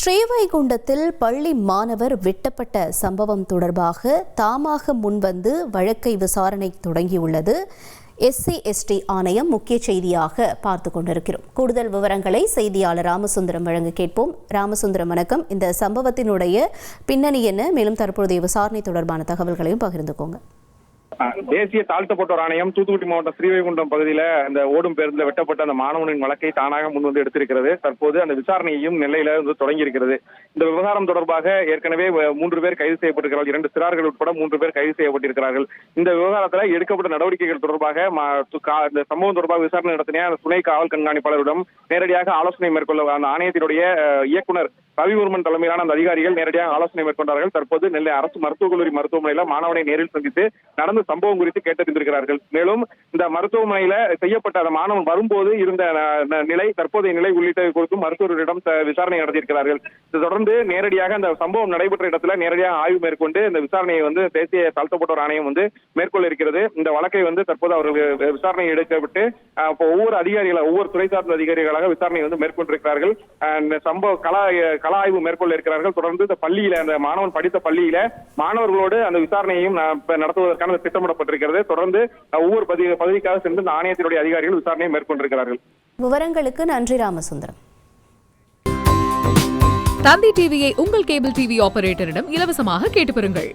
ஸ்ரீவைகுண்டத்தில் பள்ளி மாணவர் வெட்டப்பட்ட சம்பவம் தொடர்பாக தாமாக முன்வந்து வழக்கை விசாரணை தொடங்கியுள்ளது. SC/ST ஆணையம் முக்கிய செய்தியாக பார்த்து கொண்டிருக்கிறோம். கூடுதல் விவரங்களை செய்தியாளர் ராமசுந்தரம் வழங்க கேட்போம். ராமசுந்தரம், வணக்கம். இந்த சம்பவத்தினுடைய பின்னணி என்ன, மேலும் தற்போதைய விசாரணை தொடர்பான தகவல்களையும் பகிர்ந்துக்கோங்க. தேசிய தாழ்த்தப்பட்டோர் ஆணையம் தூத்துக்குடி மாவட்டம் ஸ்ரீவைகுண்டம் பகுதியில் அந்த ஓடும் பேருந்தில் வெட்டப்பட்ட அந்த மாணவனின் வழக்கை தானாக முன்வந்து எடுத்திருக்கிறது. தற்போது அந்த விசாரணையையும் நெல்லையில தொடங்கி இருக்கிறது. இந்த விவகாரம் தொடர்பாக ஏற்கனவே 3 பேர் கைது செய்யப்பட்டிருக்கிறார்கள். 2 சிறார்கள் உட்பட 3 பேர் கைது செய்யப்பட்டிருக்கிறார்கள். இந்த விவகாரத்தில் எடுக்கப்பட்ட நடவடிக்கைகள் தொடர்பாக இந்த சம்பவம் தொடர்பாக விசாரணை நடத்தின அந்த துணை காவல் கண்காணிப்பாளரிடம் நேரடியாக ஆலோசனை மேற்கொள்ள அந்த ஆணையத்தினுடைய இயக்குனர் ரவிவர்மன் தலைமையிலான அந்த அதிகாரிகள் நேரடியாக ஆலோசனை மேற்கொண்டார்கள். தற்போது நெல்லை அரசு மருத்துவக் கல்லூரி மருத்துவமனையில் மாணவனை நேரில் சந்தித்து நடந்த சம்பவம் குறித்து கேட்டறிந்திருக்கிறார்கள். மேலும் இந்த மருத்துவமனையில செய்யப்பட்ட அந்த மாணவன் வரும்போது இருந்த நிலை, தற்போதைய நிலை உள்ளிட்ட குறித்தும் மருத்துவரிடம் விசாரணை நடத்தியிருக்கிறார்கள். இதை தொடர்ந்து நேரடியாக அந்த சம்பவம் நடைபெற்ற இடத்துல நேரடியாக ஆய்வு மேற்கொண்டு இந்த விசாரணையை தேசிய தாழ்த்தப்பட்டோர் ஆணையம் மேற்கொள்ள இருக்கிறது. இந்த வழக்கை தற்போது அவர்கள் விசாரணை எடுக்கப்பட்டு ஒவ்வொரு அதிகாரிகளாக, ஒவ்வொரு துறை சார்ந்த அதிகாரிகளாக விசாரணை மேற்கொண்டிருக்கிறார்கள். சம்பவ கள ஆய்வு மேற்கொள்ள இருக்கிறார்கள். தொடர்ந்து இந்த பள்ளியில, அந்த மாணவன் படித்த பள்ளியில மாணவர்களோடு அந்த விசாரணையையும் நடத்துவதற்கான திட்டமிடப்பட்டிருக்கிறது. தொடர்ந்து ஒவ்வொரு பகுதிக்காக சென்று இந்த ஆணையத்தினுடைய அதிகாரிகள் விசாரணையை மேற்கொண்டிருக்கிறார்கள். விவரங்களுக்கு நன்றி ராமசுந்தரம். தந்தி டிவியை உங்கள் கேபிள் டிவி ஆபரேட்டரிடம் இலவசமாக கேட்டு பெறுங்கள்.